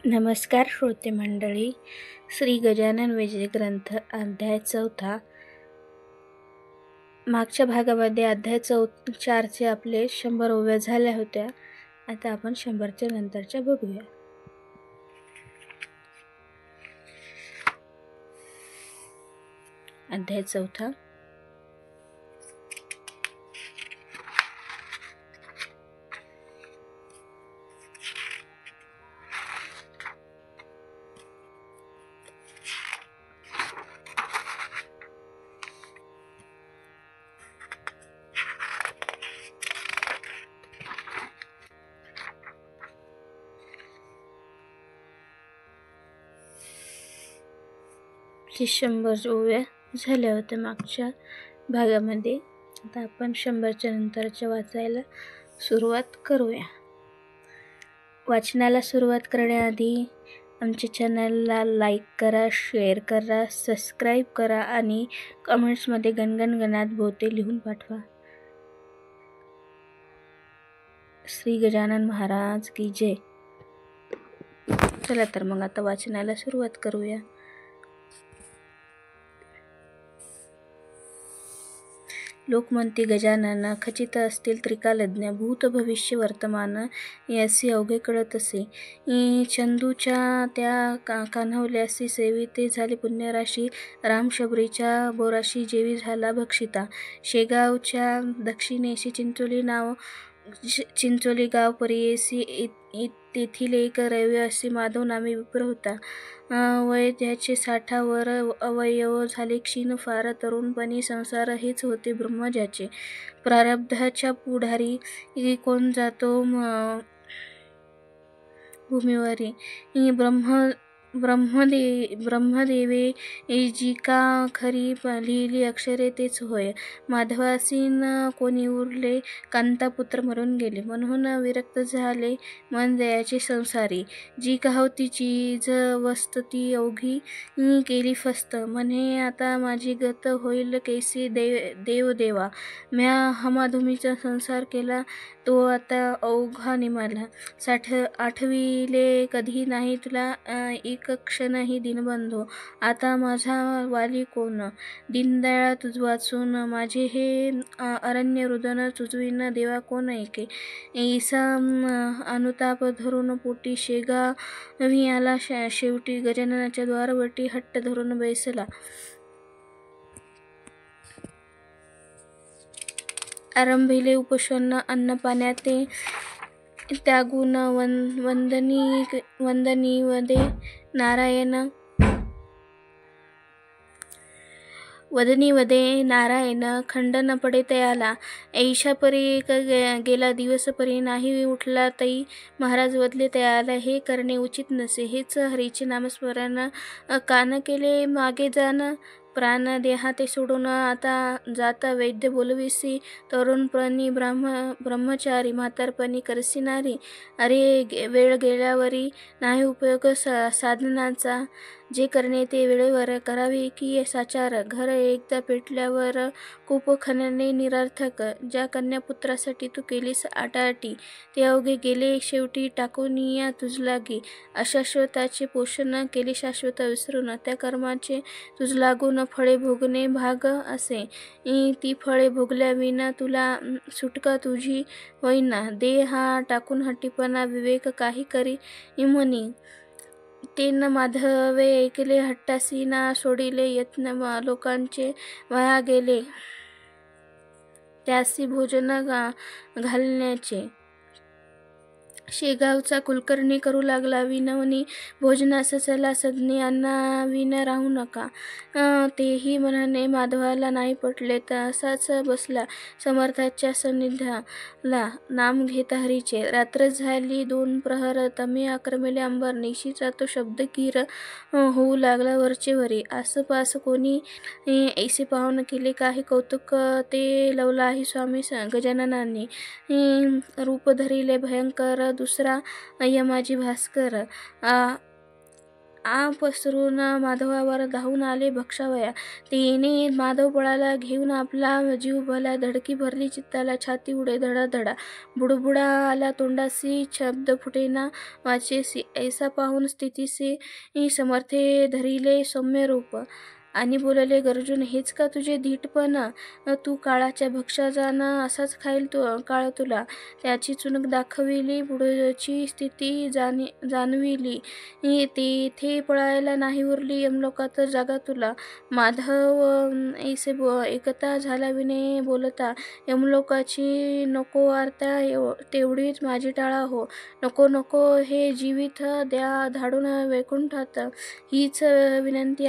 नमस्कार श्रोते मंडळी. श्री गजानन विजय ग्रंथ अध्याय 4. मागच्या भागामध्ये अध्याय 4चे आपले 100 ओव्या झाल्या होत्या. आता आपण 100च्या नंतरच्या बघूया. अध्याय 4. हे 100 ओव्या झाल्या होत्या मागच्या भागामध्ये. आता आपण 100च्या नंतरच्या वाचायला सुरुवात करूया. वाचनाला सुरुवात करण्याआधी आमच्या चॅनलला लाईक करा, शेअर करा, सबस्क्राईब करा आणि कमेंट्समध्ये गणगणात बोते लिहून पाठवा. श्री गजानन महाराज की जय. चला तर मग आता वाचनाला सुरुवात करूया. लोक म्हणते गजानन खचित असतील त्रिकालज्ञ, भूत भविष्य वर्तमान यासी अवघे कळत असे. चंदूच्या त्या कान्हवल्यासी सेविते झाली पुण्यराशी, रामशबरीच्या बोराशी जेवी झाला भक्षिता. शेगावच्या दक्षिणेशी चिंचोली गाव परियेसी तेथील एक रहिवासी माधव नामे विप्र होता. वय त्याचे 60 वर, अवयव झाले क्षीण फार. तरुणपणी संसार हेच होते ब्रह्म ज्याचे. प्रारब्धाच्या पुढारी कोण जातो भूमीवरी. ब्रह्मदेवे जी का खरी लिहिली अक्षरे तेच होय. माधवासीन कोणी उरले, कांतापुत्र मरून गेले. म्हणून विरक्त झाले मन दयाचे संसारी. जी का होती चीज वस्त ती अवघी केली फस्त. म्हणे आता माझी गत होईल कैसी देव देवा. म्या हमाधुमीचा संसार केला तो आता अवघा निमाला. आठविले कधी नाही तुला एक क्षणही दीनबंधो. आता माझा वाली कोण. दीनदयाळ तुझ वाचून माझे हे अरण्य रुदन तुझविन देवा कोण ऐके. ऐसा अनुताप धरून पोटी शेगावी आला शेवटी. गजाननाच्या द्वारवटी हट्ट धरून बैसला. आरंभिले उपोषण अन्नपाण्याते त्यागून वंदनी वदे नारायण खंड न पडे तयाला. ऐशा परी एक गेला दिवस परी नाही उठला तई महाराज वदले तयाला. हे करणे उचित नसे. हेच हरीचे नामस्मरण कान केले मागे जाण. प्राण देहाते सोडून आता जाता वैद्य बोलविसी. तरुणपणी ब्रह्मचारी म्हातारपणी करसी नारी. अरे वेळ गेल्यावरी नाही उपयोग साधनाचा. जे करणे ते वेळेवर करावे की साचार. घर एकदा पेटल्यावर कूप खणणे निरर्थक. ज्या कन्यापुत्रासाठी तू केलीस आटाआटी ते अवघे गेले शेवटी टाकूनिया तुझ लागी. अशाश्वताचे पोषण केले शाश्वत विसरून. त्या कर्माचे तुझ लागून फळे भोगणे भाग असे. ती फळे भोगल्याविना तुला सुटका तुझी होईना. देह हा टाकून हट्टीपणा विवेक काही करी म्हणी. ते न माधवे ऐकले हट्टासी ना सोडिले. यत्न लोकांचे वाया गेले त्यासी भोजन घालण्याचे. शेगावचा कुलकर्णी करू लागला विनवणी. भोजनास चला सदनी अन्नाविन राहू नका. तेही मनाने माधवाला नाही पटले. तसाच बसला समर्थाच्या सन्निधानाला नाम घेता हरीचे. रात्र झाली 2 प्रहर तमे आक्रमिले अंबर. निशीचा तो शब्द किर होऊ लागला वरचेवरी. आसपास कोणी ऐसे पाहून केले काही कौतुक ते लवलाही स्वामी गजाननांनी. रूप धरिले भयंकर दुसरा यमाजी भास्कर. पसरून माधवावर धावून आले भक्षावया. तिने माधव पळाला घेऊन आपला जीव भला. धडकी भरली चित्ताला, छाती उडे धडाधडा. बुडबुडा आला तोंडासी, शब्द फुटेना वाचेसी. ऐसा पाहून स्थितीसे समर्थे धरिले सौम्य रूप. आणि बोलले गर्जुन, हेच का तुझे धीटपण? तू काळाच्या भक्षाचा न असाच खाईल काळ तुला. त्याची चुणक दाखविली, पुढची स्थिती जाणविली. तेथे पळायला नाही उरली, यमलोकात जागा तुला. माधव ऐसे एकता झाला विने बोलता, यमलोकाची नको वार्ता, तेवढीच माझी टाळा हो. नको नको हे जीवित द्या धाडून वैकुंठात. हीच विनंती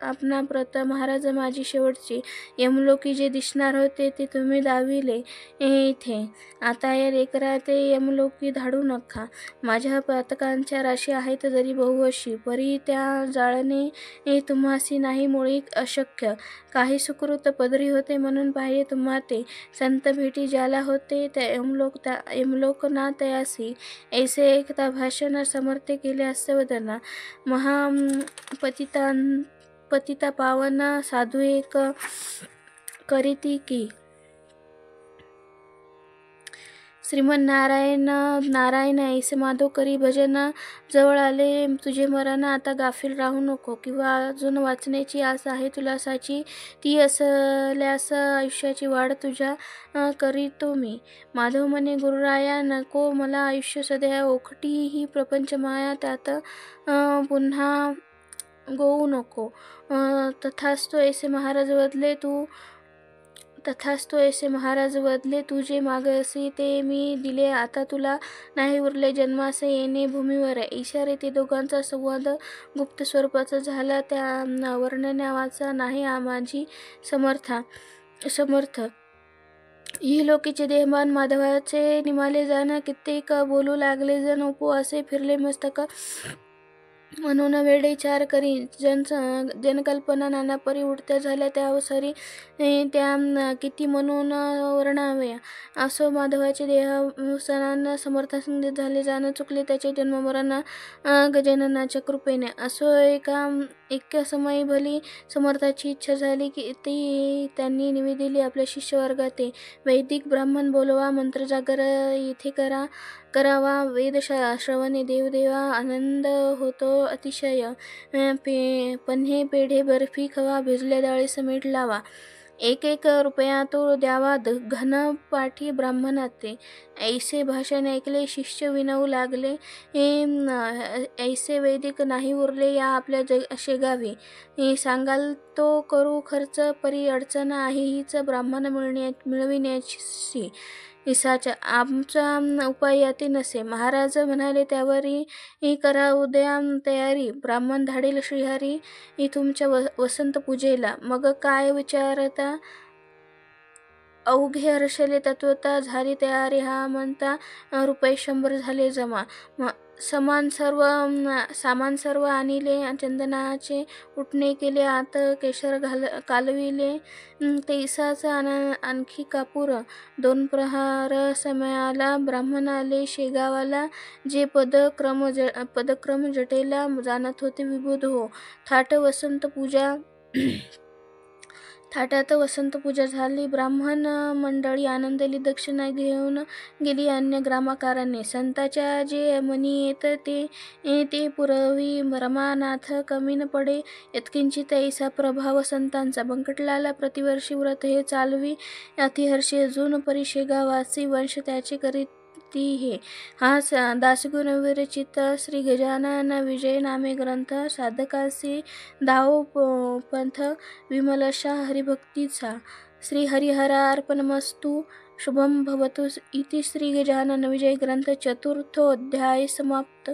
आपणाप्रत महाराज माझी शेवटची. यमलोकी जे दिसणार होते ते तुम्ही दाविले इथे. आता या लेकरा ते यमलोकी धाडू नका. माझ्या पातकांच्या राशी आहेत जरी बहुअशी, परी त्या जाळणे तुम्हासी नाही मुळी अशक्य. काही सुकृत पदरी होते म्हणून पाहिले तुम्हा ते. संत भेटी ज्याला होते त्या यमलोक ना तयासी. ऐसे एकता भाषण समर्थे केले हस्यवदना. पतिता पावन साधू एक करीती की. नारायण ऐसे माधव करी भजन. जवळ आले तुझे मरण, आता गाफील राहू नको. किंवा अजून वाचण्याची आस आहे तुलासाची, ती असल्यास आयुष्याची वाढ तुझ्या करीतो मी. माधव म्हणे, गुरुराया नको मला आयुष्य सध्या. ओखटी ही प्रपंच माया, त्यात पुन्हा गोवू नको. तथास्तु ऐसे महाराज वदले तू जे मागसी ते मी दिले. आता तुला नाही उरले जन्मास येणे भूमीवर. इशारे ते दोघांचा संवाद गुप्त स्वरूपाचा झाला, त्या वर्णनावाचा नाही माझी समर्थ. ही लोकीचे देहभान माधवाचे निमाले जाण. कित्येक बोलू लागले जण, उपवासे फिरले मस्तक म्हणून वेडे चार करी. जनकल्पना नाना परी उडत्या झाल्या त्या अवसरी. त्या किती म्हणून वर्णाव्या. असो माधवाचे देहावसानान समर्थासंग झाले जाण, चुकले त्याचे जन्ममरण गजाननाच्या कृपेने. असो एका समयी भली समर्थाची इच्छा झाली की ती त्यांनी निवेदिली आपल्या शिष्यवर्गाते. वैदिक ब्राह्मण बोलवा, मंत्र जागर इथे करावा. वेद श्रवणे देवदेवा आनंद होतो अतिशय. पन्हे पेढे बर्फी खवा, भिजल्या डाळीस मीठ लावा. 1 रुपया तो द्यावा घन पाठी ब्राह्मणाचे. ऐसे भाषण ऐकले शिष्य विनवू लागले. ऐसे वैदिक नाही उरले या आपल्या शेगावी. सांगाल तो करू खर्च, परी अडचण आहे हीच ब्राह्मण मिळविण्याची. इसाचा आमचा उपाय याती नसे. महाराज म्हणाले, त्यावरी करा उद्या तयारी. ब्राह्मण धाडील श्रीहरी तुमच्या वसंत पूजेला. मग काय विचारता? अवघे हर्षले तत्वता. झाली तयारी हा म्हणता रुपये 100 झाले जमा. सामान सर्व आणिले. चंदनाचे उटणे केले आत, केशर कालविले. तैसाच आणखी कापूर. 2 प्रहार समयाला ब्राह्मण आले शेगावाला. जे पदक्रम जटेला जाणत होते विबुध हो. थाटात वसंत पूजा झाली. ब्राह्मण मंडळी आनंदली दक्षिणा घेऊन गेली अन्य ग्रामकारांनी. संताच्या जे मनी येत ते पुरवी. रमानाथ कमी न पडे यत्किंचित ऐसा प्रभाव संतांचा. बंकटलाला प्रतिवर्षी व्रत हे चालवी. अतिहर्षी अजून परी शेगावासी. वंश त्याचे करीती हे. हा दासगुण विरचित श्री गजानन विजय नामे ग्रंथ. साधकासी दाव पंथ विमलशा हरिभक्तीचा. श्री हरिहरार्पणमस्तु. शुभम भवतु. इति श्री गजानन विजय ग्रंथ चतुर्थोऽध्याय समाप्त.